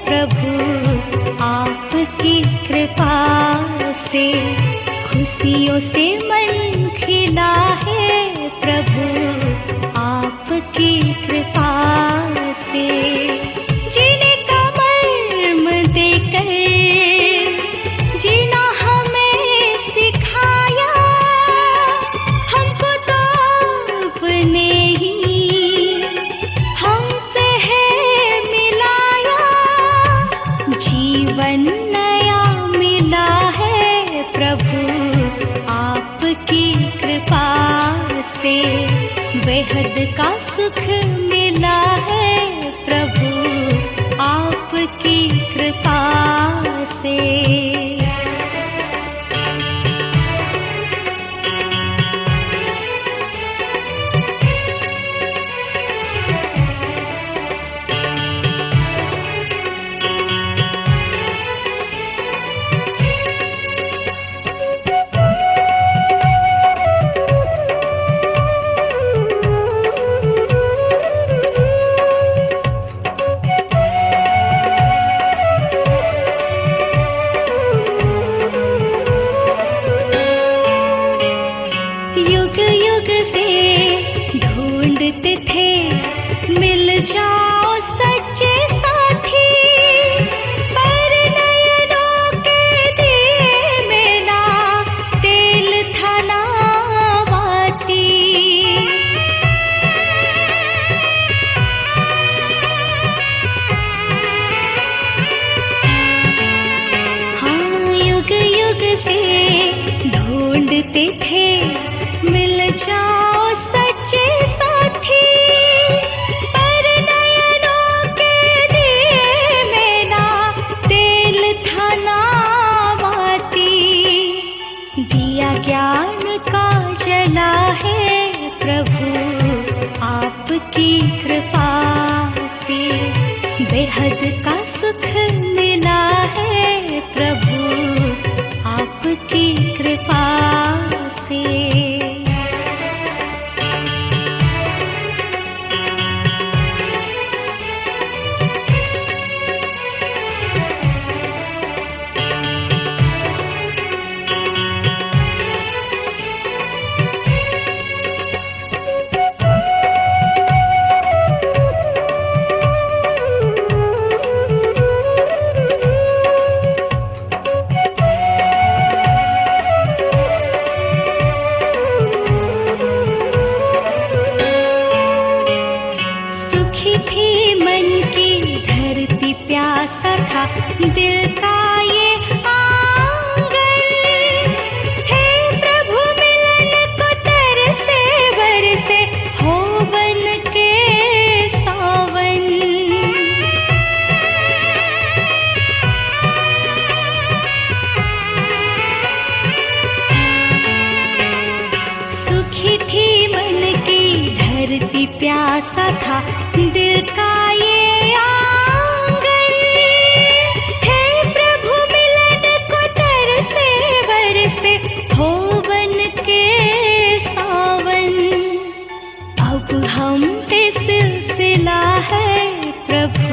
प्रभु आपकी कृपा से। खुशियों से मन खिला है प्रभु आपकी कृपा से। जीने का मर्म देकर जीना हमें सिखाया, हमको तो अपने ही हमसे है मिलाया। जीवन नया मिला है प्रभु आपकी कृपा से। बेहद का सुख मिला है प्रभु आपकी कृपा से। युग युग से ढूंढते थे मिल जाओ सच्चे साथी, पर नयनों के दिए में ना तेल था ना बाती। हाँ, युग युग से ढूंढते थे मिल जाओ सच्चे साथी, पर नयनों के दिए में ना तेल था ना बाती। दिया ज्ञान का जला है प्रभु आपकी कृपा से। बेहद का सुख मिला है प्रभु आपकी कृपा से। थी मन की धरती प्यासा था दिल का ये आंगन, थे प्रभु मिलन को तरसे बरसे हो बन के सावन। सुखी थी मन की धरती प्यासा था दिल का ये आंगन, थे प्रभु मिलन को तरसे बरसे हो बन के सावन। अब हम पे सिलसिला है प्रभु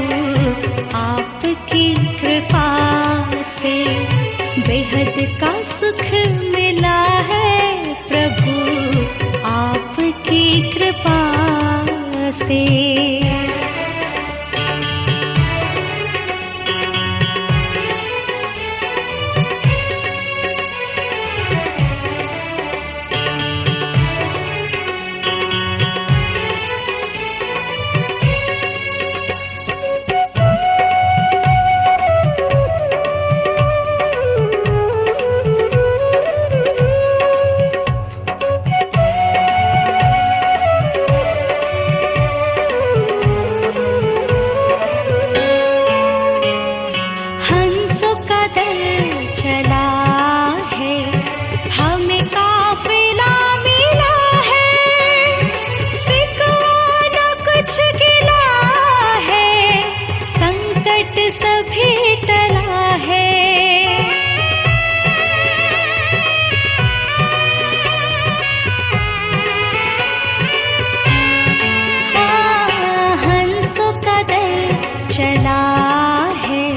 आपकी कृपा से। बेहद का सुख मिला है प्रभु आपकी कृपा से। चला है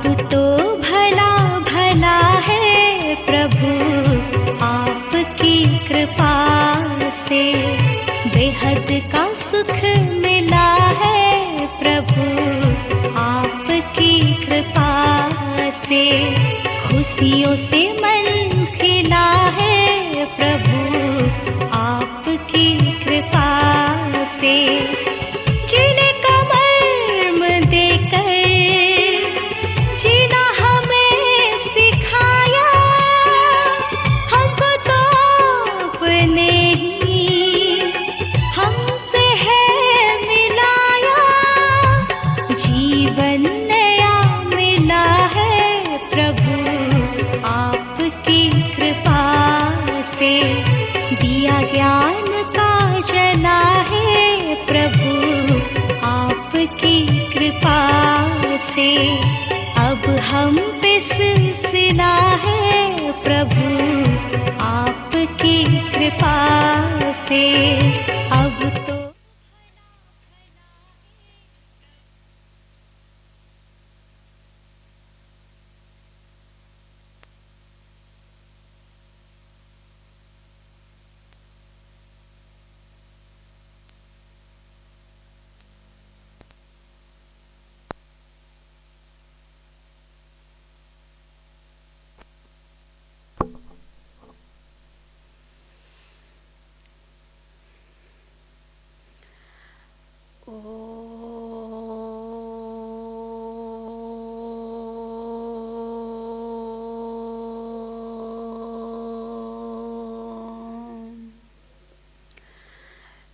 तो भला भला है प्रभु आपकी कृपा से, बेहद का सुख मिला है प्रभु आपकी कृपा से, खुशियों से मन खिला है प्रभु आपकी कृपा से। जीने का मर्म देकर जीना हमें सिखाया, हमको तो अपने ही हमसे है मिलाया, जीवन नया मिला है प्रभु आपकी कृपा से, दिया ज्ञान का जला है प्रभु आपकी कृपा से, अब हम पे सिलसिला है प्रभु आपकी कृपा से। अब तो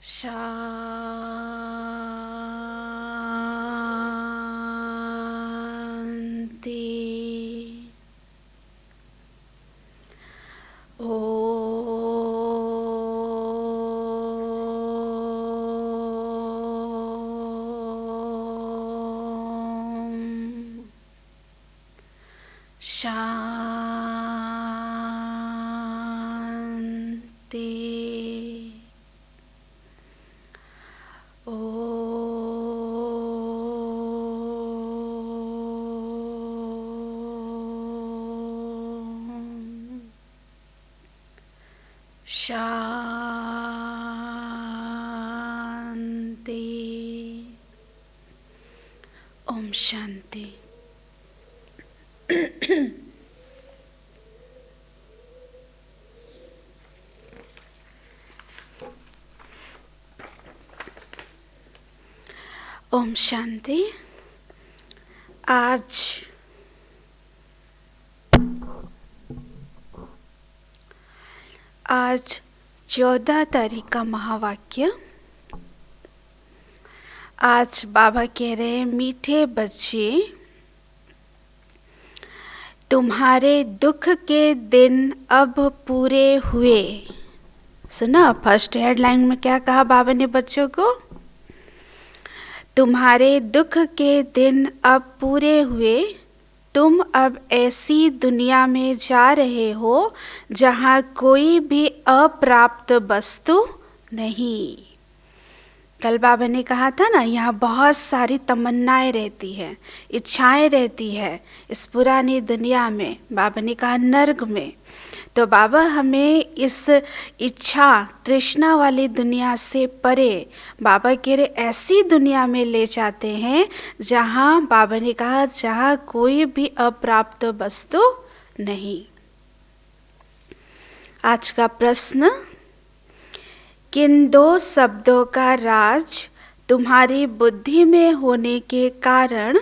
शांति। शांति। ओम शांति। ओम शांति। आज 14 तारीख का महावाक्य। आज बाबा कह रहे हैं, मीठे बच्चे, तुम्हारे दुख के दिन अब पूरे हुए। सुना फर्स्ट हेडलाइन में क्या कहा बाबा ने बच्चों को? तुम्हारे दुख के दिन अब पूरे हुए, तुम अब ऐसी दुनिया में जा रहे हो जहाँ कोई भी अप्राप्त वस्तु नहीं। कल बाबा ने कहा था ना, यहाँ बहुत सारी तमन्नाएं रहती है, इच्छाएं रहती है इस पुरानी दुनिया में। बाबा ने कहा नर्क में। तो बाबा हमें इस इच्छा तृष्णा वाली दुनिया से परे, बाबा कह रहे ऐसी दुनिया में ले जाते हैं जहाँ बाबा ने कहा जहाँ कोई भी अप्राप्त वस्तु नहीं। आज का प्रश्न, किन दो शब्दों का राज तुम्हारी बुद्धि में होने के कारण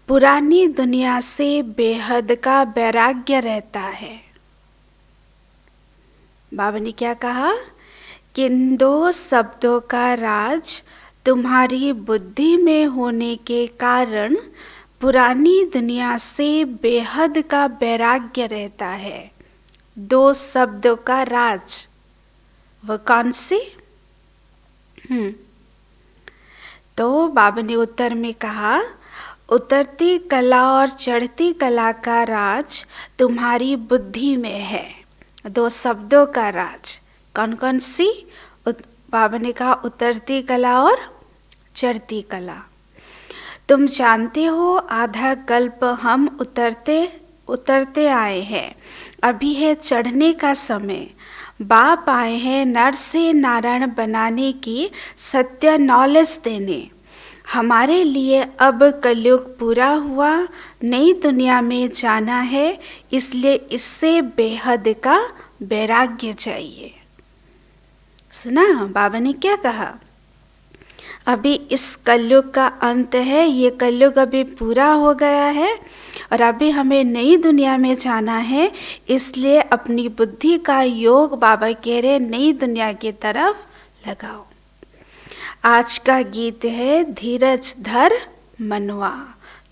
पुरानी दुनिया से बेहद का वैराग्य रहता है? बाबा ने क्या कहा? किन दो शब्दों का राज तुम्हारी बुद्धि में होने के कारण पुरानी दुनिया से बेहद का वैराग्य रहता है। दो शब्दों का राज, वह कौन सी? तो बाबा ने उत्तर में कहा, उतरती कला और चढ़ती कला का राज तुम्हारी बुद्धि में है। दो शब्दों का राज कौन कौन सी? बाबा ने कहा उतरती कला और चढ़ती कला। तुम जानते हो आधा कल्प हम उतरते आए हैं, अभी है चढ़ने का समय। बाप आए हैं नर से नारायण बनाने की सत्य नॉलेज देने। हमारे लिए अब कलयुग पूरा हुआ, नई दुनिया में जाना है, इसलिए इससे बेहद का वैराग्य चाहिए। सुना बाबा ने क्या कहा? अभी इस कलयुग का अंत है, ये कलयुग अभी पूरा हो गया है और अभी हमें नई दुनिया में जाना है, इसलिए अपनी बुद्धि का योग बाबा कह रहे नई दुनिया की तरफ लगाओ। आज का गीत है धीरज धर मनवा,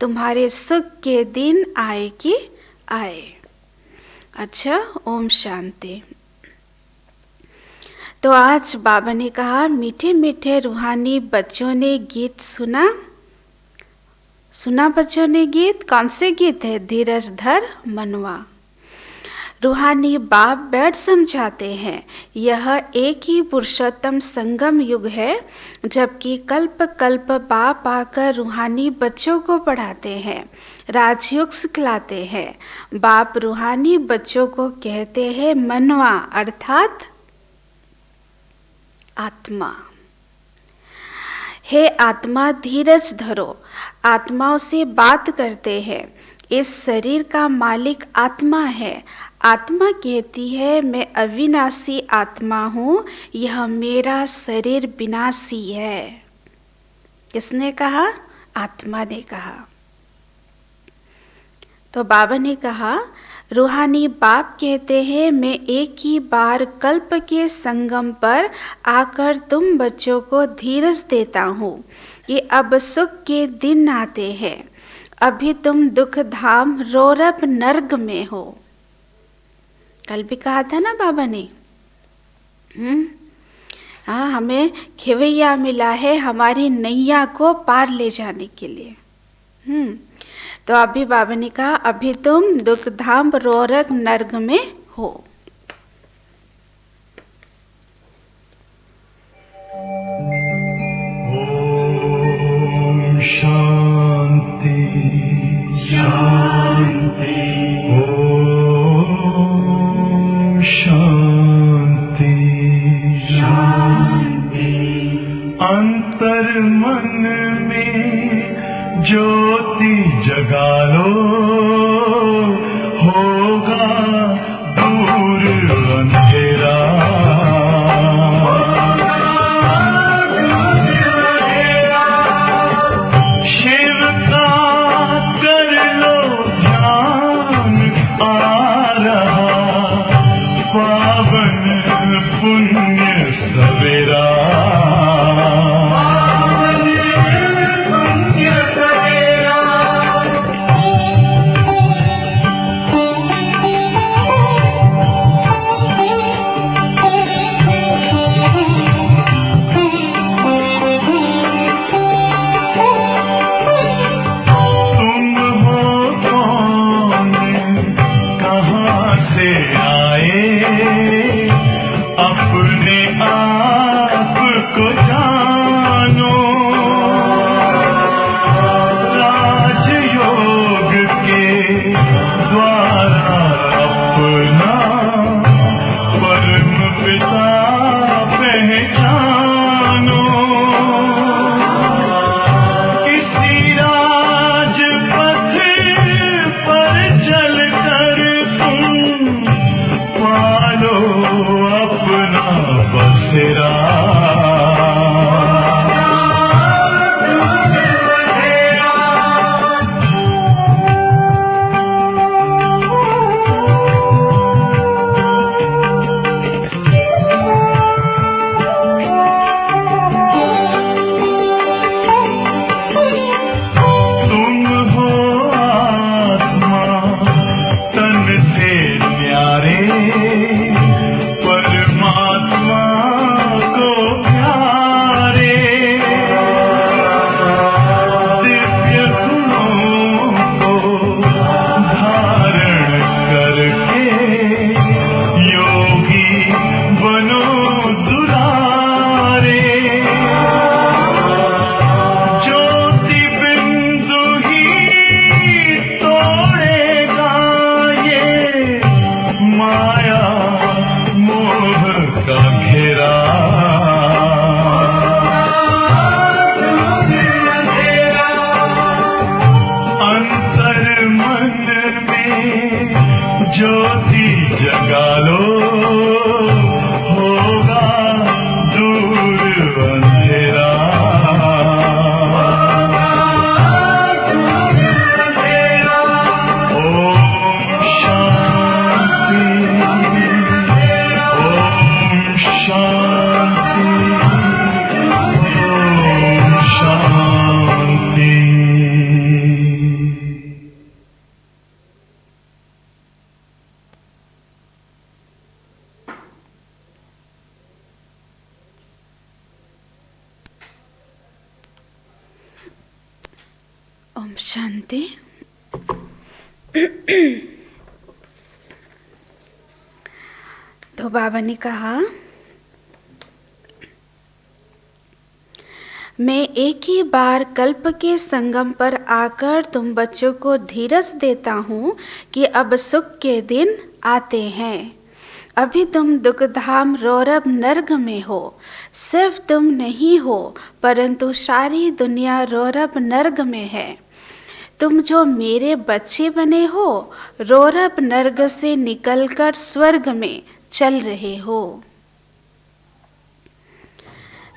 तुम्हारे सुख के दिन आए कि आए। अच्छा, ओम शांति। तो आज बाबा ने कहा मीठे मीठे रूहानी बच्चों ने गीत सुना बच्चों ने गीत। कौन से गीत है? धीरज धर मनवा। रूहानी बाप बैठ समझाते हैं यह एक ही पुरुषोत्तम संगम युग है, जबकि कल्प कल्प बाप आकर रूहानी बच्चों को पढ़ाते हैं, राजयोग सिखलाते हैं। बाप रूहानी बच्चों को कहते हैं मनवा अर्थात आत्मा। हे आत्मा धीरज धरो। आत्माओं से बात करते हैं। इस शरीर का मालिक आत्मा है। आत्मा कहती है मैं अविनाशी आत्मा हूँ, यह मेरा शरीर विनाशी है। किसने कहा? आत्मा ने कहा। तो बाबा ने कहा रूहानी बाप कहते हैं मैं एक ही बार कल्प के संगम पर आकर तुम बच्चों को धीरज देता हूँ कि अब सुख के दिन आते हैं। अभी तुम दुख धाम रौरव नर्क में हो। कल भी कहा था ना बाबा ने, हाँ, हमें खेवैया मिला है हमारी नैया को पार ले जाने के लिए। तो अभी बाबा ने कहा अभी तुम दुख धाम रौरव नर्क में हो। ओम शांति शांति। ओम शांति शांति। अंतर मन में ज्योति जगा लो, होगा दूर अंधेरा। शिव का कर लो ध्यान, आ रहा पावन पुण्य सवेरा। में ज्योति जगा लो, होगा दूर अंधेरा। ओम शांति, ओम शांति, ओम शांति। ओम शांति। तो बाबा ने कहा, मैं एक ही बार कल्प के संगम पर आकर तुम बच्चों को धीरज देता हूँ कि अब सुख के दिन आते हैं। अभी तुम दुखधाम रौरव नर्क में हो। सिर्फ तुम नहीं हो, परंतु सारी दुनिया रौरव नर्क में है। तुम जो मेरे बच्चे बने हो, रौरव नर्क से निकलकर स्वर्ग में चल रहे हो।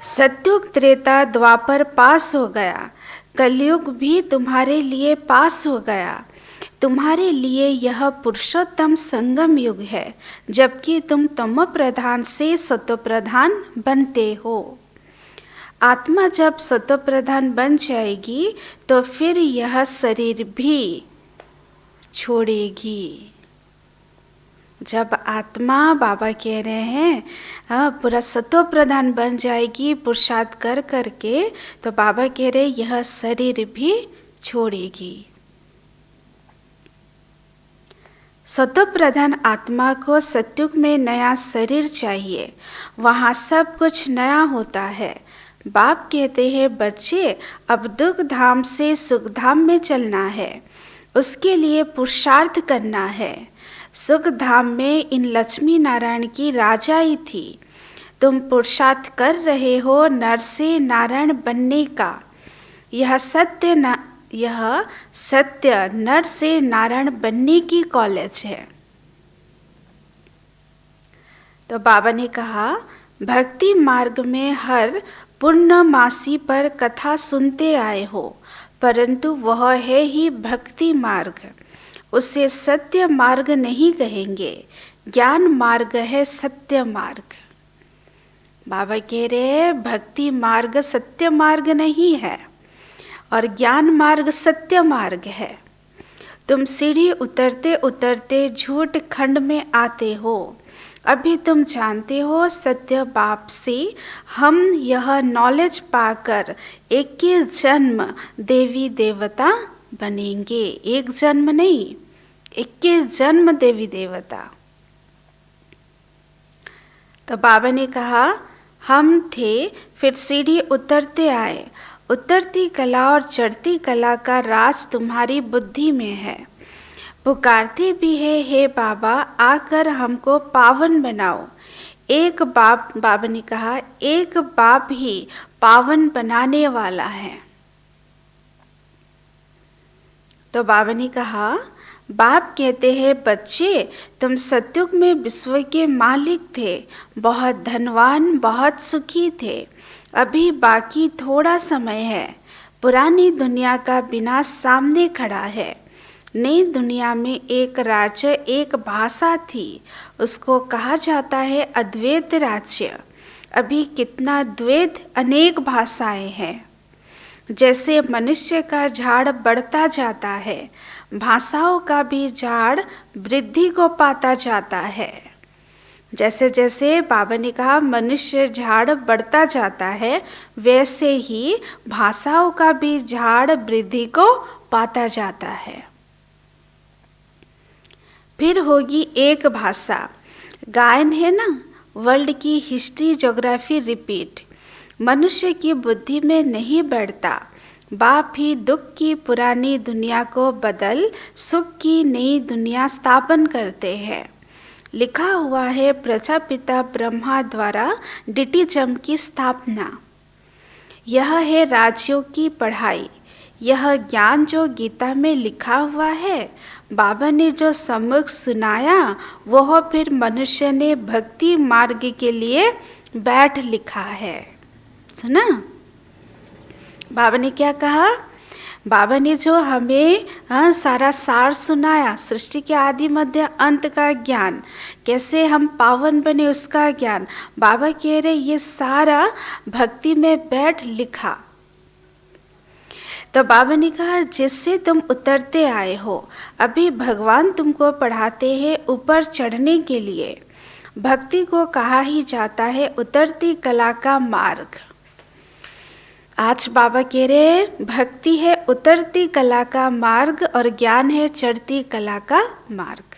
सत्युग त्रेता द्वापर पास हो गया, कलयुग भी तुम्हारे लिए पास हो गया। तुम्हारे लिए यह पुरुषोत्तम संगम युग है, जबकि तुम तमो प्रधान से सत्व प्रधान बनते हो। आत्मा जब सत्व प्रधान बन जाएगी तो फिर यह शरीर भी छोड़ेगी। जब आत्मा, बाबा कह रहे हैं, पूरा सत्व प्रधान बन जाएगी पुरुषार्थ कर करके, तो बाबा कह रहे यह शरीर भी छोड़ेगी। सत्व प्रधान आत्मा को सत्युग में नया शरीर चाहिए, वहाँ सब कुछ नया होता है। बाप कहते हैं, बच्चे अब दुख धाम से सुख धाम में चलना है, उसके लिए पुरुषार्थ करना है। सुख धाम में इन लक्ष्मी नारायण की राजाई थी। तुम पुरुषार्थ कर रहे हो नर से नारायण बनने का। यह सत्य नर से नारायण बनने की कॉलेज है। तो बाबा ने कहा, भक्ति मार्ग में हर पूर्णमासी पर कथा सुनते आए हो, परंतु वह है ही भक्ति मार्ग। उसे सत्य मार्ग नहीं कहेंगे, ज्ञान मार्ग है सत्य मार्ग। बाबा कह रहे हैं, भक्ति मार्ग सत्य मार्ग नहीं है और ज्ञान मार्ग सत्य मार्ग है। तुम सीढ़ी उतरते उतरते झूठ खंड में आते हो। अभी तुम जानते हो सत्य बाप से हम यह नॉलेज पाकर 21 जन्म देवी देवता बनेंगे। एक जन्म नहीं, 21 जन्म देवी देवता। तो बाबा ने कहा, हम थे, फिर सीढ़ी उतरते आए। उतरती कला और चढ़ती कला का राज तुम्हारी बुद्धि में है। पुकारते भी है, हे बाबा आकर हमको पावन बनाओ। एक बाप, बाबा ने कहा, एक बाप ही पावन बनाने वाला है। तो बाबा ने कहा, बाप कहते हैं, बच्चे तुम सत्युग में विश्व के मालिक थे, बहुत धनवान, बहुत सुखी थे। अभी बाकी थोड़ा समय है। पुरानी दुनिया का विनाश सामने खड़ा है। नई दुनिया में एक राज्य, एक भाषा थी, उसको कहा जाता है अद्वैत राज्य। अभी कितना द्वैत, अनेक भाषाएं हैं। जैसे मनुष्य का झाड़ बढ़ता जाता है, भाषाओं का भी झाड़ वृद्धि को पाता जाता है। जैसे जैसे बाबा ने कहा मनुष्य झाड़ बढ़ता जाता है, वैसे ही भाषाओं का भी झाड़ वृद्धि को पाता जाता है। फिर होगी एक भाषा। गायन है ना, वर्ल्ड की हिस्ट्री ज्योग्राफी रिपीट। मनुष्य की बुद्धि में नहीं बैठता। बाप ही दुख की पुरानी दुनिया को बदल सुख की नई दुनिया स्थापन करते हैं। लिखा हुआ है प्रजापिता ब्रह्मा द्वारा डिटिजम की स्थापना। यह है राज्यों की पढ़ाई। यह ज्ञान जो गीता में लिखा हुआ है, बाबा ने जो सम्मुख सुनाया, वह फिर मनुष्य ने भक्ति मार्ग के लिए बैठ लिखा है। सुना बाबा ने क्या कहा? बाबा ने जो हमें सारा सार सुनाया, सृष्टि के आदि मध्य अंत का ज्ञान, कैसे हम पावन बने उसका ज्ञान, बाबा कह रहे ये सारा भक्ति में बैठ लिखा। तो बाबा ने कहा जिससे तुम उतरते आए हो, अभी भगवान तुमको पढ़ाते हैं ऊपर चढ़ने के लिए। भक्ति को कहा ही जाता है उतरती कला का मार्ग। आज बाबा कह रहे भक्ति है उतरती कला का मार्ग और ज्ञान है चढ़ती कला का मार्ग।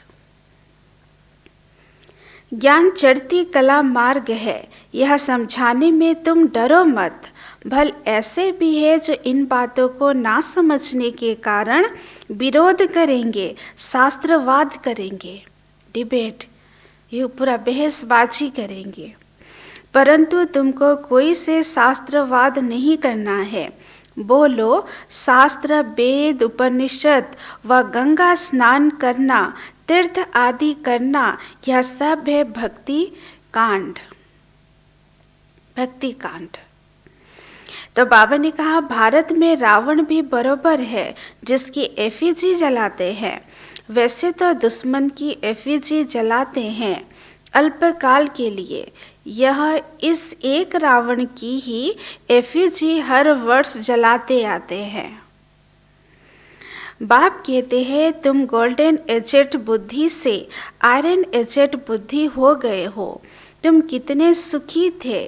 ज्ञान चढ़ती कला मार्ग है, यह समझाने में तुम डरो मत। भल ऐसे भी है जो इन बातों को ना समझने के कारण विरोध करेंगे, शास्त्रवाद करेंगे, डिबेट, ये पूरा बहसबाजी करेंगे। परंतु तुमको कोई से शास्त्रवाद नहीं करना है। बोलो शास्त्र, वेद, उपनिषद व गंगा स्नान करना, तीर्थ आदि करना, यह सब है भक्ति कांड। भक्ति कांड। तो बाबा ने कहा भारत में रावण भी बरोबर है जिसकी एफिजी जलाते हैं। वैसे तो दुश्मन की एफिजी जलाते हैं अल्पकाल के लिए। यह इस एक रावण की ही एफिजी हर वर्ष जलाते आते हैं। बाप कहते हैं तुम गोल्डन एजेट बुद्धि से आयरन एजेट बुद्धि हो गए हो। तुम कितने सुखी थे।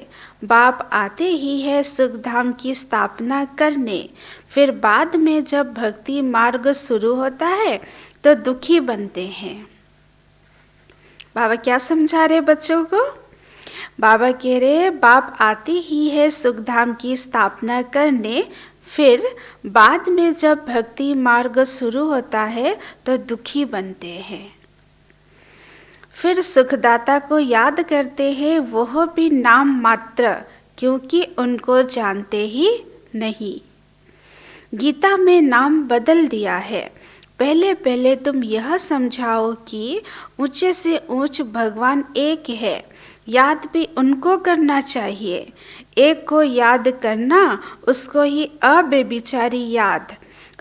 बाप आते ही है सुख धाम की स्थापना करने। फिर बाद में जब भक्ति मार्ग शुरू होता है तो दुखी बनते हैं। बाबा क्या समझा रहे बच्चों को? बाबा कह रहे बाप आते ही है सुख धाम की स्थापना करने, फिर बाद में जब भक्ति मार्ग शुरू होता है तो दुखी बनते हैं। फिर सुखदाता को याद करते हैं, वह भी नाम मात्र, क्योंकि उनको जानते ही नहीं। गीता में नाम बदल दिया है। पहले पहले तुम यह समझाओ कि ऊंचे से ऊंच भगवान एक है, याद भी उनको करना चाहिए। एक को याद करना, उसको ही अबेबिचारी याद,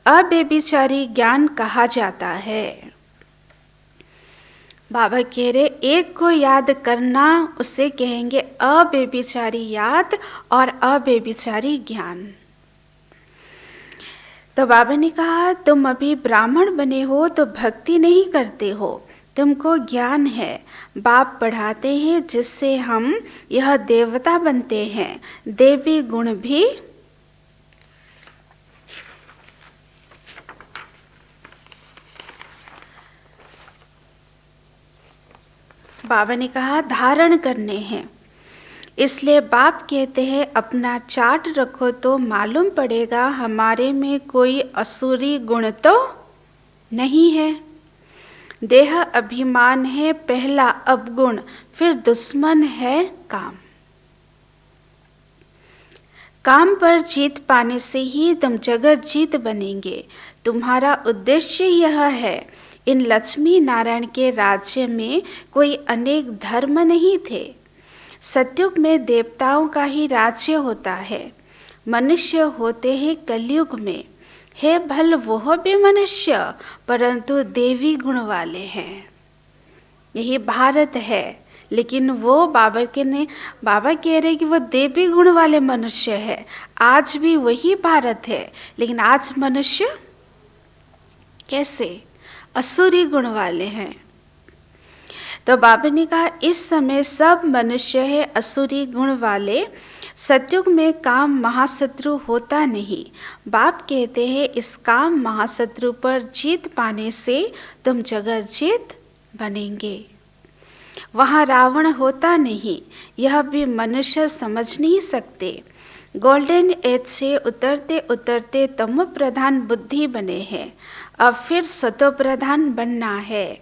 अबेबिचारी ज्ञान कहा जाता है। बाबा कह रहे एक को याद करना, उसे कहेंगे अबेबिचारी याद और अबेबिचारी ज्ञान। तो बाबा ने कहा तुम अभी ब्राह्मण बने हो तो भक्ति नहीं करते हो, तुमको ज्ञान है। बाप पढ़ाते हैं जिससे हम यह देवता बनते हैं। देवी गुण भी बाबा ने कहा धारण करने हैं। इसलिए बाप कहते हैं अपना चार्ट रखो तो मालूम पड़ेगा हमारे में कोई असुरी गुण तो नहीं है। देह अभिमान है पहला अवगुण, फिर दुश्मन है काम। काम पर जीत पाने से ही तुम जगत जीत बनेंगे। तुम्हारा उद्देश्य यह है। इन लक्ष्मी नारायण के राज्य में कोई अनेक धर्म नहीं थे। सतयुग में देवताओं का ही राज्य होता है। मनुष्य होते हैं कलयुग में। है भल वह भी मनुष्य, परंतु देवी गुण वाले हैं। यही भारत है, लेकिन वो बाबा कह रहे कि वो देवी गुण वाले मनुष्य है। आज भी वही भारत है, लेकिन आज मनुष्य कैसे असुरी गुण वाले हैं। तो बाबा ने कहा इस समय सब मनुष्य है असुरी गुण वाले। सतयुग में काम महाशत्रु होता नहीं। बाप कहते हैं इस काम महाशत्रु पर जीत पाने से तुम जगत जीत बनेंगे। वहाँ रावण होता नहीं, यह भी मनुष्य समझ नहीं सकते। गोल्डन एज से उतरते उतरते तमो प्रधान बुद्धि बने हैं। अब फिर सतो प्रधान बनना है।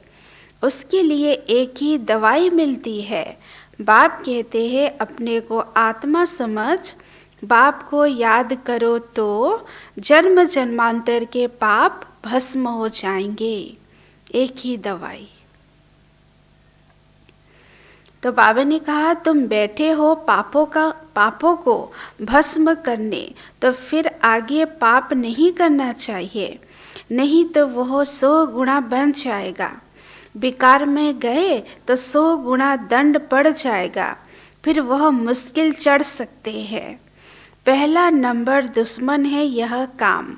उसके लिए एक ही दवाई मिलती है। बाप कहते हैं अपने को आत्मा समझ बाप को याद करो तो जन्म जन्मांतर के पाप भस्म हो जाएंगे। एक ही दवाई। तो बाबा ने कहा तुम बैठे हो पापों को भस्म करने, तो फिर आगे पाप नहीं करना चाहिए, नहीं तो वह 100 गुना बन जाएगा। विकार में गए तो 100 गुना दंड पड़ जाएगा, फिर वह मुश्किल चढ़ सकते हैं। पहला नंबर दुश्मन है यह काम।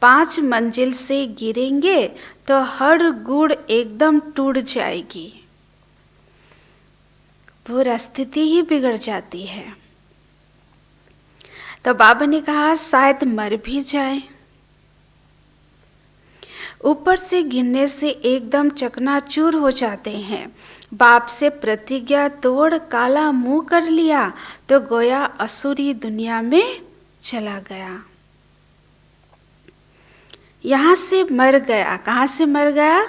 5 मंजिल से गिरेंगे तो हर गुड़ एकदम टूट जाएगी, पूरा स्थिति ही बिगड़ जाती है। तो बाबा ने कहा शायद मर भी जाए। ऊपर से गिरने से एकदम चकनाचूर हो जाते हैं। बाप से प्रतिज्ञा तोड़ काला मुंह कर लिया तो गोया असुरी दुनिया में चला गया। यहाँ से मर गया। कहाँ से मर गया?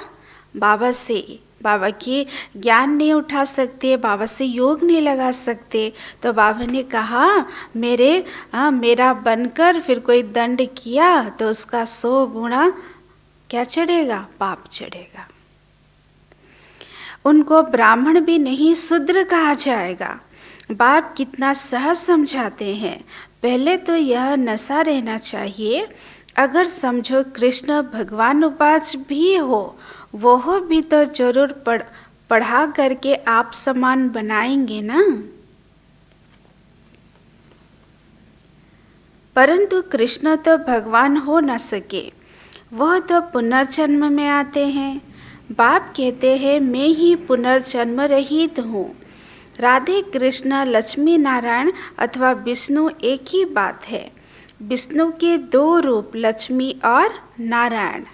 बाबा से। बाबा की ज्ञान नहीं उठा सकते, बाबा से योग नहीं लगा सकते। तो बाबा ने कहा मेरा बनकर फिर कोई दंड किया तो उसका 100 गुना क्या चढ़ेगा? पाप चढ़ेगा। उनको ब्राह्मण भी नहीं शूद्र कहा जाएगा। बाप कितना सहज समझाते हैं। पहले तो यह नशा रहना चाहिए। अगर समझो कृष्ण भगवान उपास भी हो, वह भी तो जरूर पढ़ा करके आप समान बनाएंगे ना। परंतु कृष्ण तो भगवान हो न सके, वह तो पुनर्जन्म में आते हैं। बाप कहते हैं मैं ही पुनर्जन्म रहित हूँ। राधे कृष्ण लक्ष्मी नारायण अथवा विष्णु एक ही बात है। विष्णु के 2 रूप लक्ष्मी और नारायण।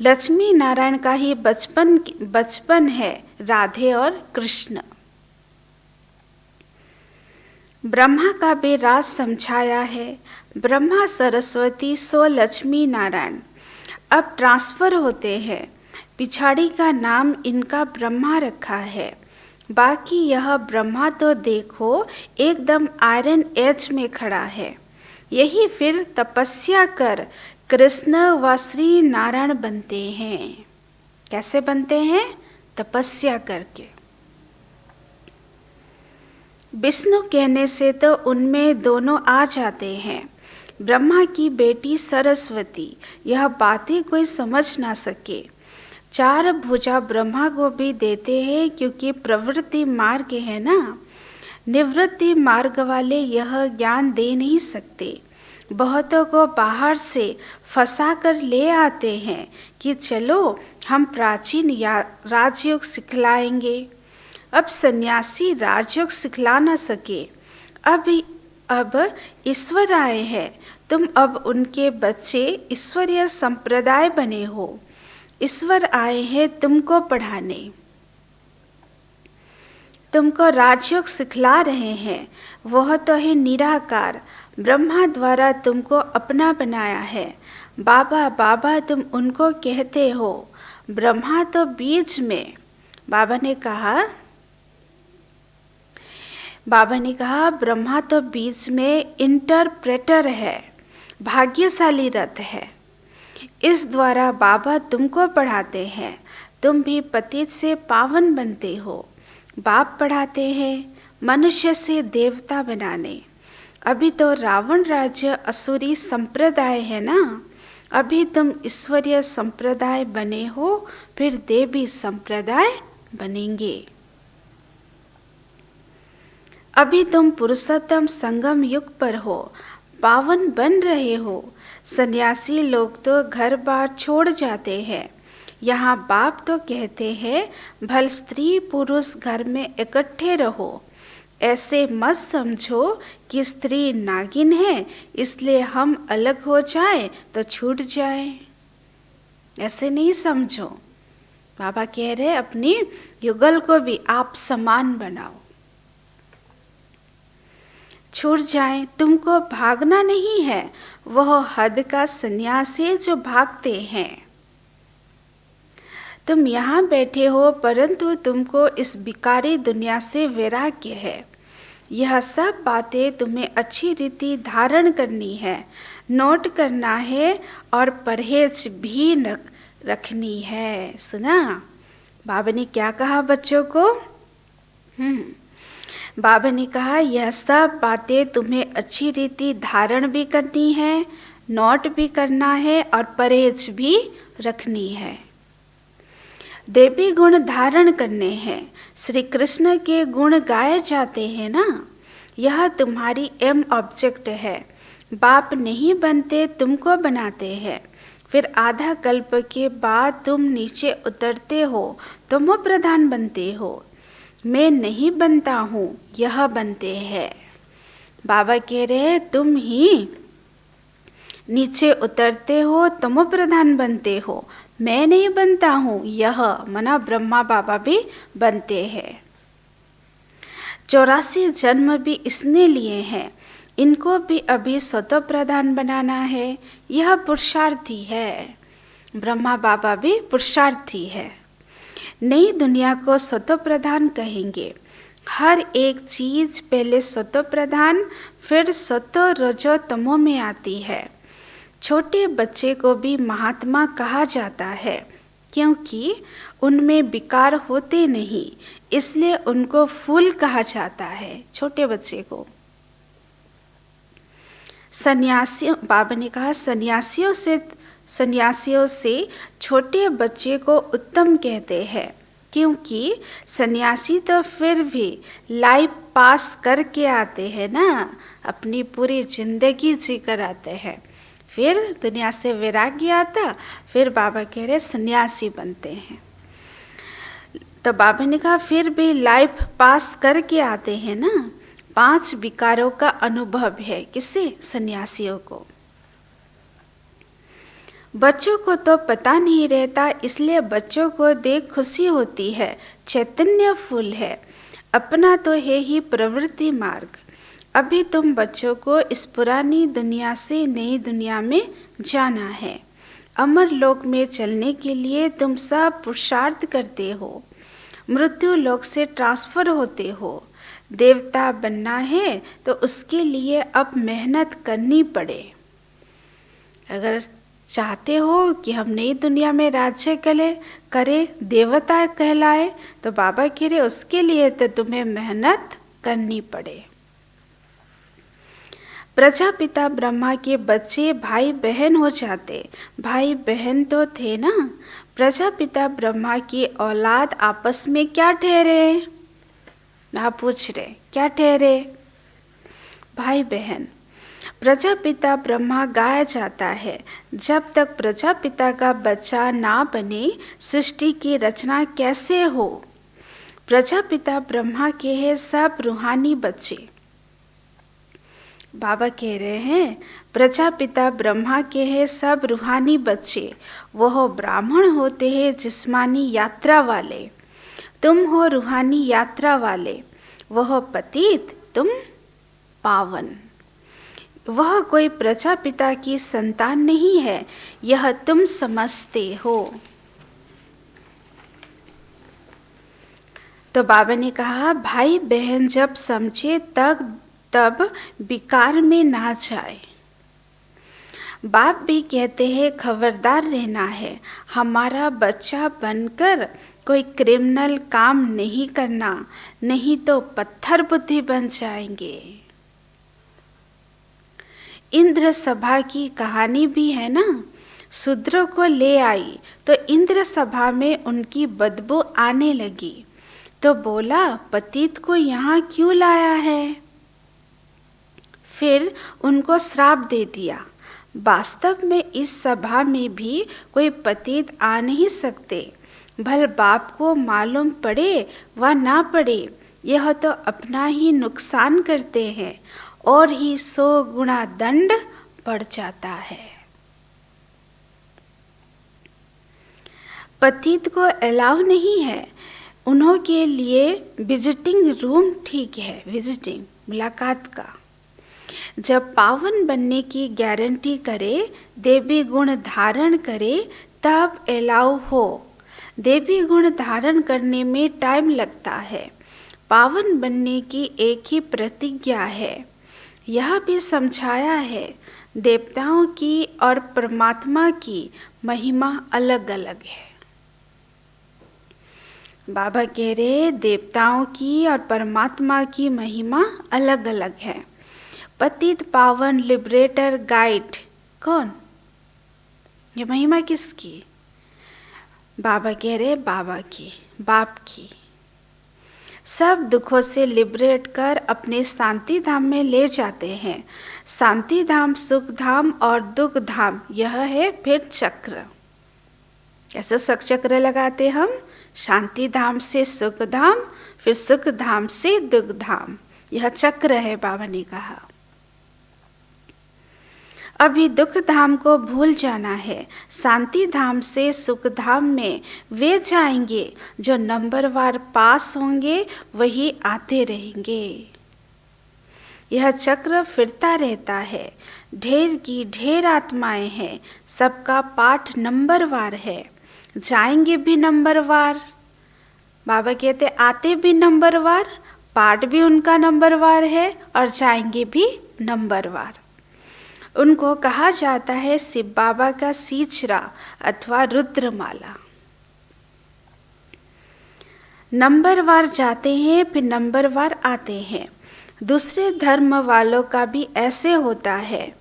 लक्ष्मी नारायण का ही बचपन है राधे और कृष्ण। ब्रह्मा का भी राज समझाया है। ब्रह्मा सरस्वती सो लक्ष्मी नारायण अब ट्रांसफर होते हैं। पिछाड़ी का नाम इनका ब्रह्मा रखा है। बाकी यह ब्रह्मा तो देखो एकदम आयरन एज में खड़ा है। यही फिर तपस्या कर कृष्ण व श्री नारायण बनते हैं। कैसे बनते हैं? तपस्या करके। विष्णु कहने से तो उनमें दोनों आ जाते हैं। ब्रह्मा की बेटी सरस्वती, यह बातें कोई समझ ना सके। 4 भुजा ब्रह्मा को भी देते हैं क्योंकि प्रवृत्ति मार्ग है ना। निवृत्ति मार्ग वाले यह ज्ञान दे नहीं सकते। बहुतों को बाहर से फंसा कर ले आते हैं कि चलो हम प्राचीन राजयोग सिखलाएंगे। अब सन्यासी राजयोग सिखला ना सके। अब ईश्वर आए हैं, तुम अब उनके बच्चे ईश्वरीय संप्रदाय बने हो। ईश्वर आए हैं तुमको पढ़ाने, तुमको राजयोग सिखला रहे हैं। वह तो है निराकार, ब्रह्मा द्वारा तुमको अपना बनाया है। बाबा बाबा तुम उनको कहते हो। ब्रह्मा तो बीच में। बाबा ने कहा ब्रह्मा तो बीच में इंटरप्रेटर है, भाग्यशाली रथ है। इस द्वारा बाबा तुमको पढ़ाते हैं। तुम भी पतित से पावन बनते हो। बाप पढ़ाते हैं मनुष्य से देवता बनाने। अभी तो रावण राज्य असुरी संप्रदाय है ना। अभी तुम ईश्वरीय संप्रदाय बने हो, फिर देवी संप्रदाय बनेंगे। अभी तुम पुरुषोत्तम संगम युग पर हो, पावन बन रहे हो। सन्यासी लोग तो घर बार छोड़ जाते हैं। यहाँ बाप तो कहते हैं भल स्त्री पुरुष घर में इकट्ठे रहो। ऐसे मत समझो कि स्त्री नागिन है इसलिए हम अलग हो जाए तो छूट जाए। ऐसे नहीं समझो। बाबा कह रहे अपनी युगल को भी आप समान बनाओ। छूट जाए, तुमको भागना नहीं है। वह हद का सन्यासी जो भागते हैं। तुम यहाँ बैठे हो परंतु तुमको इस बिकारी दुनिया से वैराग्य है। यह सब बातें तुम्हें अच्छी रीति धारण करनी है, नोट करना है और परहेज भी रखनी है। सुना बाबा ने क्या कहा बच्चों को? बाबा ने कहा यह सब बातें तुम्हें अच्छी रीति धारण भी करनी है, नोट भी करना है और परहेज भी रखनी है। देवी गुण धारण करने हैं। श्री कृष्ण के गुण गाए जाते हैं ना, यह तुम्हारी एम ऑब्जेक्ट है। बाप नहीं बनते, तुमको बनाते हैं। फिर आधा कल्प के बाद तुम नीचे उतरते हो, तुम प्रधान बनते हो। मैं नहीं बनता हूँ, यह बनते हैं। बाबा कह रहे तुम ही नीचे उतरते हो, तुम प्रधान बनते हो। मैं नहीं बनता हूँ, यह मना ब्रह्मा बाबा भी बनते हैं। 84 जन्म भी इसने लिए हैं, इनको भी अभी स्वतः प्रधान बनाना है। यह पुरुषार्थी है। ब्रह्मा बाबा भी पुरुषार्थी है। नई दुनिया को स्वतः प्रधान कहेंगे। हर एक चीज पहले स्वतः प्रधान फिर स्वतः रजो तमो में आती है। छोटे बच्चे को भी महात्मा कहा जाता है, क्योंकि उनमें विकार होते नहीं, इसलिए उनको फूल कहा जाता है छोटे बच्चे को। सन्यासियों, बाबा ने कहा सन्यासियों से छोटे बच्चे को उत्तम कहते हैं, क्योंकि सन्यासी तो फिर भी लाइफ पास करके आते हैं ना, अपनी पूरी जिंदगी जी कर आते हैं। फिर दुनिया से वैराग्य आता, फिर बाबा कह रहे सन्यासी बनते हैं। तो बाबा ने कहा फिर भी लाइफ पास करके आते हैं ना। 5 विकारों का अनुभव है किसे? सन्यासियों को। बच्चों को तो पता नहीं रहता, इसलिए बच्चों को देख खुशी होती है। चैतन्य फूल है, अपना तो है ही प्रवृत्ति मार्ग। अभी तुम बच्चों को इस पुरानी दुनिया से नई दुनिया में जाना है। अमर लोक में चलने के लिए तुम सब पुरुषार्थ करते हो। मृत्यु लोक से ट्रांसफर होते हो। देवता बनना है तो उसके लिए अब मेहनत करनी पड़े। अगर चाहते हो कि हम नई दुनिया में राज्य करें, देवता कहलाए, तो बाबा कह रहे उसके लिए तो तुम्हें मेहनत करनी पड़े। प्रजापिता ब्रह्मा के बच्चे भाई बहन हो जाते। भाई बहन तो थे ना। प्रजापिता ब्रह्मा की औलाद आपस में क्या ठहरे? आप पूछ रहे क्या ठहरे? भाई बहन। प्रजापिता ब्रह्मा गाया जाता है। जब तक प्रजापिता का बच्चा ना बने, सृष्टि की रचना कैसे हो? प्रजापिता ब्रह्मा के हैं सब रूहानी बच्चे। बाबा कह रहे हैं प्रजापिता ब्रह्मा के हैं सब रूहानी बच्चे। वह ब्राह्मण होते हैं जिस्मानी यात्रा वाले, तुम हो रूहानी यात्रा वाले। वह पतित, तुम पावन। वह कोई प्रजापिता की संतान नहीं है, यह तुम समझते हो। तो बाबा ने कहा भाई बहन जब समझे तब विकार में ना जाए। बाप भी कहते हैं खबरदार रहना है, हमारा बच्चा बनकर कोई क्रिमिनल काम नहीं करना, नहीं तो पत्थर बुद्धि बन जाएंगे। इंद्र सभा की कहानी भी है ना। शूद्रों को ले आई तो इंद्र सभा में उनकी बदबू आने लगी, तो बोला पतित को यहाँ क्यों लाया है? फिर उनको श्राप दे दिया। वास्तव में इस सभा में भी कोई पतित आ नहीं सकते। भल बाप को मालूम पड़े व ना पड़े, यह तो अपना ही नुकसान करते हैं और ही 100 गुना दंड पड़ जाता है। पतित को अलाउ नहीं है। उन्हों के लिए विजिटिंग रूम ठीक है, विजिटिंग मुलाकात का। जब पावन बनने की गारंटी करे, देवी गुण धारण करे, तब अलाउ हो। देवी गुण धारण करने में टाइम लगता है। पावन बनने की एक ही प्रतिज्ञा है। यह भी समझाया है देवताओं की और परमात्मा की महिमा अलग अलग है। बाबा कह रहे देवताओं की और परमात्मा की महिमा अलग अलग है। पतित पावन लिबरेटर गाइड कौन? ये महिमा किसकी? बाबा कह रहे बाबा की, बाप की। सब दुखों से लिबरेट कर अपने शांति धाम में ले जाते हैं। शांति धाम, सुख धाम और दुख धाम, यह है फिर चक्र। कैसे चक्र लगाते हम? शांति धाम से सुख धाम, फिर सुख धाम से दुख धाम, यह चक्र है। बाबा ने कहा अभी दुख धाम को भूल जाना है। शांति धाम से सुख धाम में वे जाएंगे जो नंबरवार पास होंगे, वही आते रहेंगे। यह चक्र फिरता रहता है। ढेर की ढेर आत्माएं हैं, सबका पाठ नंबरवार है, जाएंगे भी नंबरवार। बाबा कहते आते भी नंबरवार, पाठ भी उनका नंबरवार है और जाएंगे भी नंबरवार। उनको कहा जाता है शिव बाबा का सीचरा अथवा रुद्रमाला। नंबरवार जाते हैं, फिर नंबरवार आते हैं। दूसरे धर्म वालों का भी ऐसे होता है।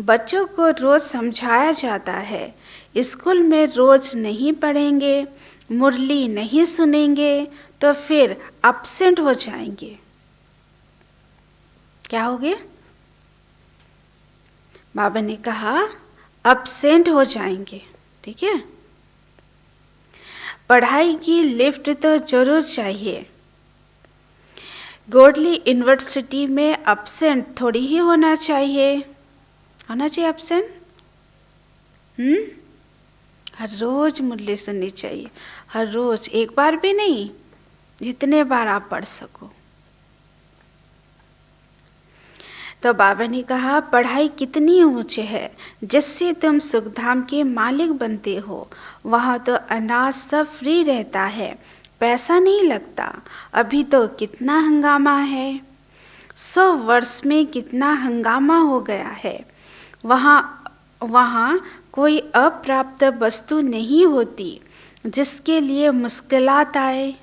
बच्चों को रोज समझाया जाता है, स्कूल में रोज नहीं पढ़ेंगे, मुरली नहीं सुनेंगे तो फिर अपसेंट हो जाएंगे। क्या हो गया? बाबा ने कहा अपसेंट हो जाएंगे। ठीक है, पढ़ाई की लिफ्ट तो जरूर चाहिए। गोडली यूनिवर्सिटी में अपसेंट थोड़ी ही होना चाहिए। होना चाहिए अपसेंट? हर रोज मुरली सुननी चाहिए, हर रोज, एक बार भी नहीं, जितने बार आप पढ़ सको। तो बाबा ने कहा पढ़ाई कितनी ऊंचे है, जिससे तुम सुखधाम के मालिक बनते हो। वहाँ तो अनाज सब फ्री रहता है, पैसा नहीं लगता। अभी तो कितना हंगामा है, 100 वर्ष में कितना हंगामा हो गया है। वहाँ कोई अप्राप्त वस्तु नहीं होती जिसके लिए मुश्किलात आए,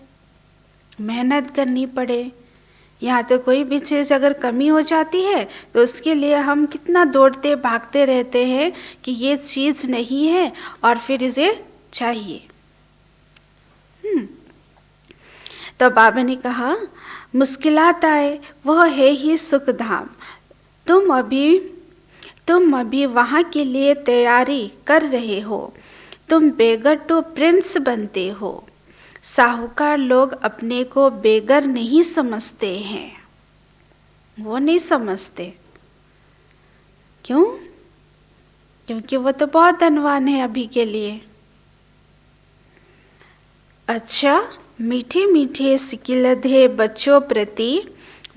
मेहनत करनी पड़े। यहाँ तो कोई भी चीज़ अगर कमी हो जाती है तो उसके लिए हम कितना दौड़ते भागते रहते हैं कि ये चीज़ नहीं है और फिर इसे चाहिए। तो बाबा ने कहा मुश्किलात आए, वह है ही सुख धाम। तुम अभी वहाँ के लिए तैयारी कर रहे हो। तुम बेगर टू प्रिंस बनते हो। साहूकार लोग अपने को बेगर नहीं समझते हैं, वो नहीं समझते। क्यों? क्योंकि वो तो बहुत धनवान है अभी के लिए। अच्छा, मीठे मीठे सिकिलधे बच्चों प्रति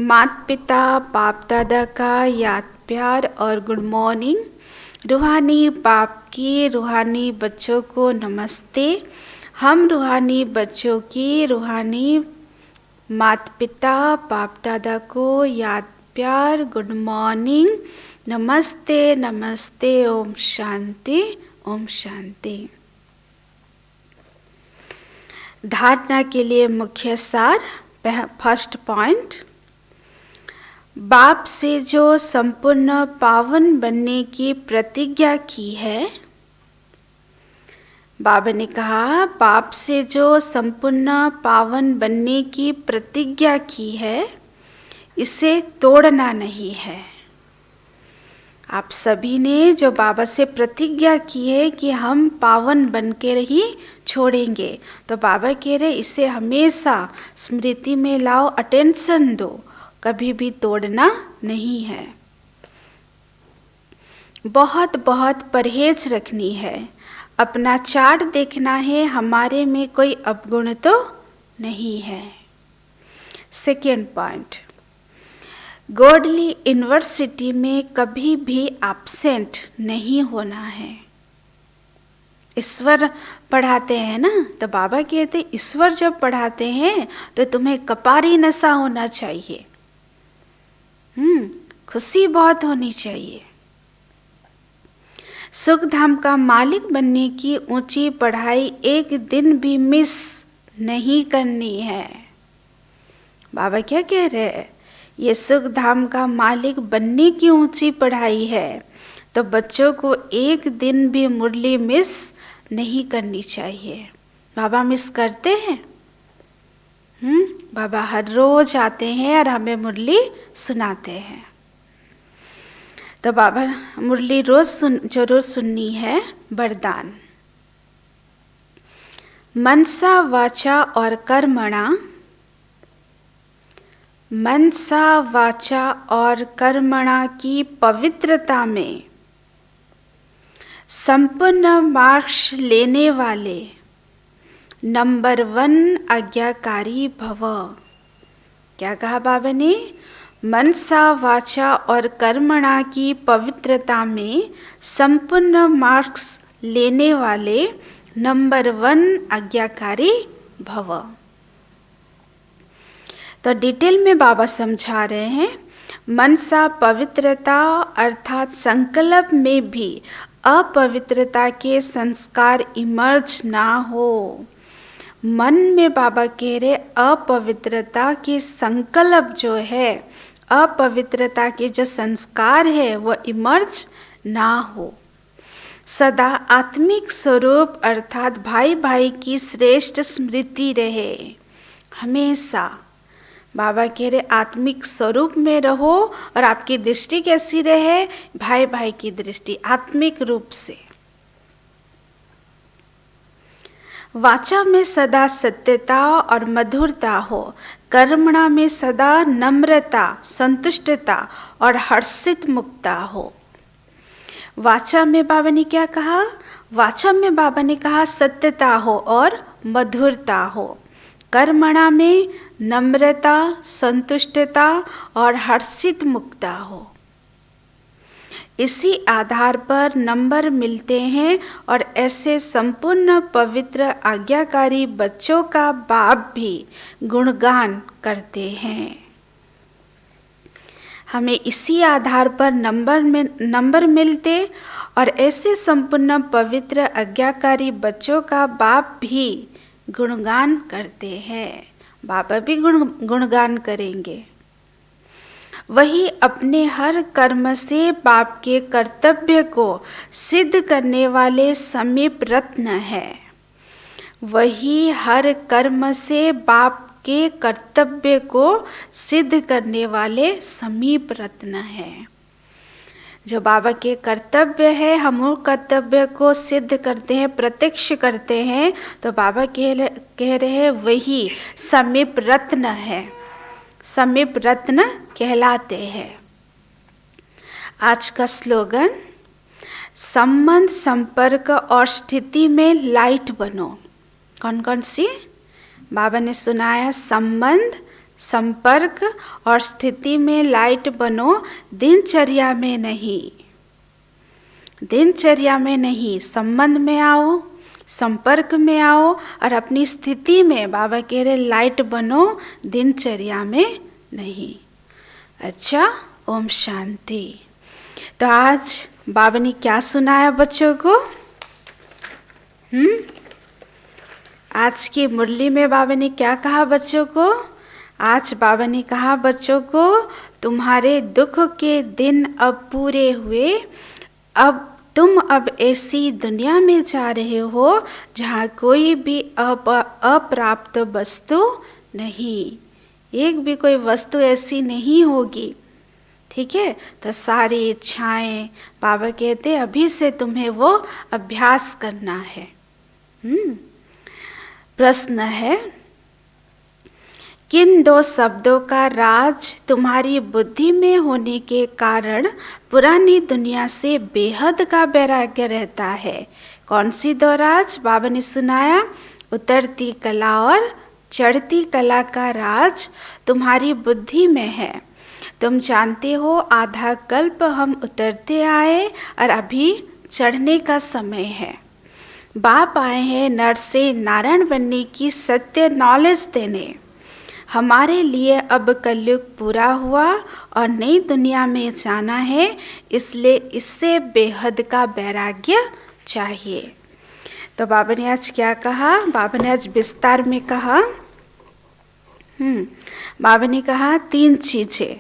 माता पिता बाप दादा का याद प्यार और गुड मॉर्निंग। रूहानी बाप की रूहानी बच्चों को नमस्ते। हम रूहानी बच्चों की रूहानी माता पिता बाप दादा को याद प्यार गुड मॉर्निंग, नमस्ते नमस्ते। ओम शांति, ओम शांति। धारणा के लिए मुख्य सार, फर्स्ट पॉइंट, बाप से जो संपूर्ण पावन बनने की प्रतिज्ञा की है। बाबा ने कहा बाप से जो संपूर्ण पावन बनने की प्रतिज्ञा की है, इसे तोड़ना नहीं है। आप सभी ने जो बाबा से प्रतिज्ञा की है कि हम पावन बनकर ही छोड़ेंगे, तो बाबा कह रहे इसे हमेशा स्मृति में लाओ, अटेंशन दो, कभी भी तोड़ना नहीं है। बहुत बहुत परहेज रखनी है। अपना चार्ट देखना है, हमारे में कोई अवगुण तो नहीं है। सेकेंड पॉइंट, गोडली यूनिवर्सिटी में कभी भी एब्सेंट नहीं होना है। ईश्वर पढ़ाते हैं ना, तो बाबा कहते ईश्वर जब पढ़ाते हैं तो तुम्हें कपारी नशा होना चाहिए, खुशी बहुत होनी चाहिए। सुख धाम का मालिक बनने की ऊंची पढ़ाई एक दिन भी मिस नहीं करनी है। बाबा क्या कह रहे हैं, ये सुख धाम का मालिक बनने की ऊंची पढ़ाई है, तो बच्चों को एक दिन भी मुरली मिस नहीं करनी चाहिए। बाबा मिस करते हैं? बाबा हर रोज आते हैं और हमें मुरली सुनाते हैं। तो बाबा मुरली रोज जरूर सुननी है। वरदान, मनसा वाचा और कर्मणा, मनसा वाचा और कर्मणा की पवित्रता में संपूर्ण मार्क्स लेने वाले नंबर 1 आज्ञाकारी भव। क्या कहा बाबा ने? मनसा वाचा और कर्मणा की पवित्रता में संपूर्ण मार्क्स लेने वाले नंबर 1 आज्ञाकारी भव। तो डिटेल में बाबा समझा रहे हैं। मनसा पवित्रता अर्थात संकल्प में भी अपवित्रता के संस्कार इमर्ज ना हो। मन में बाबा कह रहे अपवित्रता के संकल्प जो है, अपवित्रता के जो संस्कार है वो इमर्ज ना हो। सदा आत्मिक स्वरूप अर्थात भाई भाई की श्रेष्ठ स्मृति रहे। हमेशा बाबा कह रहे आत्मिक स्वरूप में रहो और आपकी दृष्टि कैसी रहे? भाई भाई की दृष्टि आत्मिक रूप से। वाचा में सदा सत्यता और मधुरता हो, कर्मणा में सदा नम्रता, संतुष्टता और हर्षित मुक्ता हो। वाचा में बाबा ने क्या कहा? वाचा में बाबा ने कहा सत्यता हो और मधुरता हो। कर्मणा में नम्रता, संतुष्टता और हर्षित मुक्ता हो। इसी आधार पर नंबर मिलते हैं और ऐसे संपूर्ण पवित्र आज्ञाकारी बच्चों का बाप भी गुणगान करते हैं। हमें इसी आधार पर नंबर मिलते और ऐसे संपूर्ण पवित्र आज्ञाकारी बच्चों का बाप भी गुणगान करते हैं। बाबा भी गुणगान करेंगे। वही अपने हर कर्म से बाप के कर्तव्य को सिद्ध करने वाले समीप रत्न है। वही हर कर्म से बाप के कर्तव्य को सिद्ध करने वाले समीप रत्न है। जो बाबा के कर्तव्य है, हम उन कर्तव्य को सिद्ध करते हैं, प्रत्यक्ष करते हैं, तो बाबा कह रहे हैं वही समीप रत्न है, समीप रत्न कहलाते हैं। आज का स्लोगन, संबंध, संपर्क और स्थिति में लाइट बनो। कौन कौन सी? बाबा ने सुनाया संबंध, संपर्क और स्थिति में लाइट बनो, दिनचर्या में नहीं। दिनचर्या में नहीं, संबंध में आओ, संपर्क में आओ और अपनी स्थिति में बाबा कह रहे लाइट बनो, दिनचर्या में नहीं। अच्छा, ओम शांति। तो आज बाबा ने क्या सुनाया बच्चों को? आज की मुरली में बाबा ने क्या कहा बच्चों को? आज बाबा ने कहा बच्चों को, तुम्हारे दुख के दिन अब पूरे हुए, अब तुम अब ऐसी दुनिया में जा रहे हो जहाँ कोई भी अप्राप्त वस्तु नहीं, एक भी कोई वस्तु ऐसी नहीं होगी। ठीक है, तो सारी इच्छाएं बाबा कहते अभी से तुम्हें वो अभ्यास करना है। प्रश्न है, किन दो शब्दों का राज तुम्हारी बुद्धि में होने के कारण पुरानी दुनिया से बेहद का वैराग्य रहता है? कौन सी दो राज? बाबा ने सुनाया, उतरती कला और चढ़ती कला का राज तुम्हारी बुद्धि में है। तुम जानते हो आधा कल्प हम उतरते आए और अभी चढ़ने का समय है। बाप आए हैं नर से नारायण बनने की सत्य नॉलेज देने। हमारे लिए अब कलयुग पूरा हुआ और नई दुनिया में जाना है, इसलिए इससे बेहद का वैराग्य चाहिए। तो बाबा ने आज क्या कहा? बाबा ने आज विस्तार में कहा। बाबा ने कहा 3 चीजें।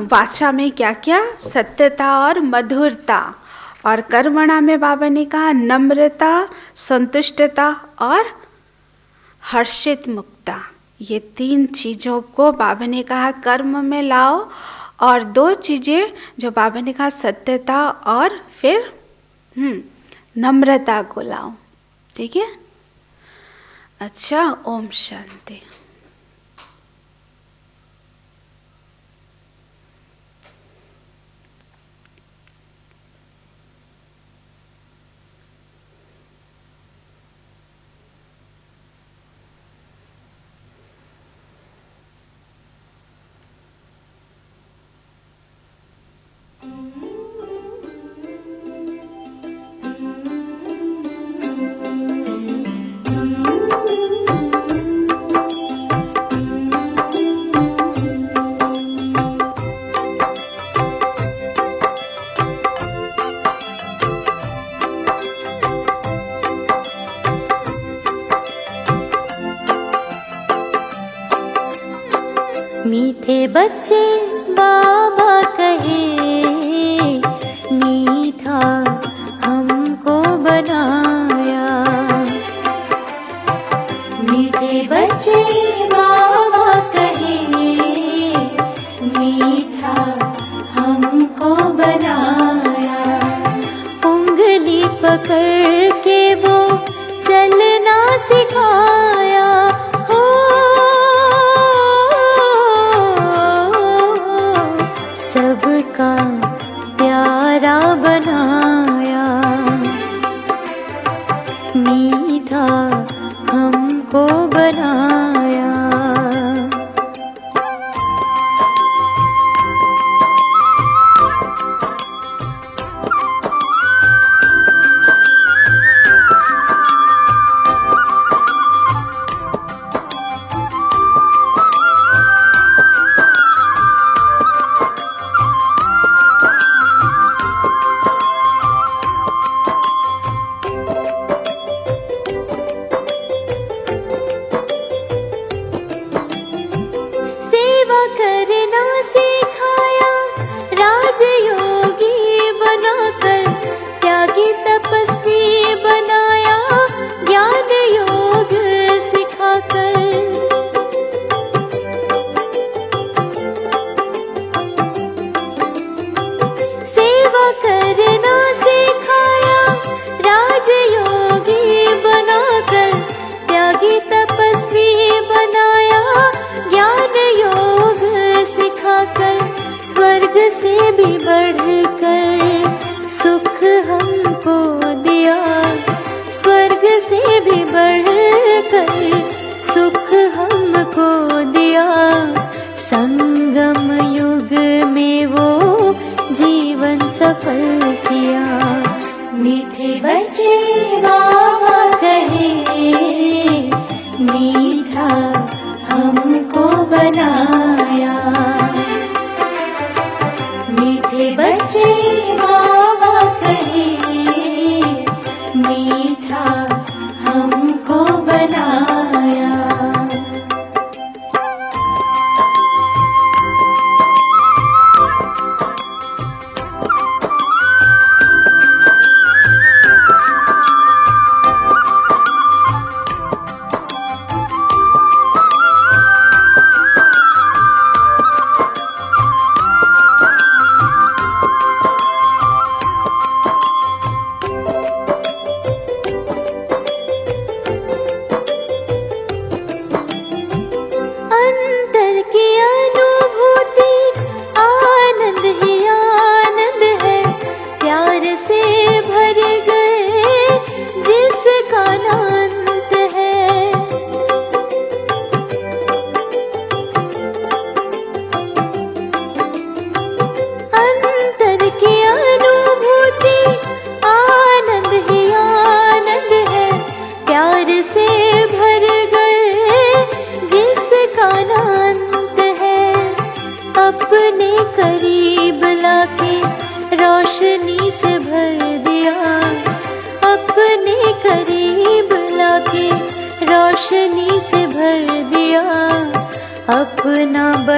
वाचा में क्या क्या? सत्यता और मधुरता। और कर्मणा में बाबा ने कहा नम्रता, संतुष्टता और हर्षित मुक्ता। ये 3 चीज़ों को बाबा ने कहा कर्म में लाओ। और 2 चीज़ें जो बाबा ने कहा सत्यता और फिर नम्रता को लाओ। ठीक है? अच्छा, ओम शांति। मीठे बच्चे बाबा कहे, मीठा हमको बनाया। मीठे बच्चे बाबा कहे, मीठा हमको बनाया। उंगली पकड़ के वो चलना सिखाया। सबका प्यारा बनाया। मीठा हमको बनाया।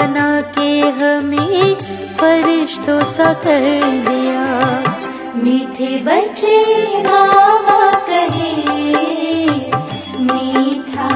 बना के हमें फरिश्तों सा कर दिया। मीठे बच्चे मामा कहे, मीठा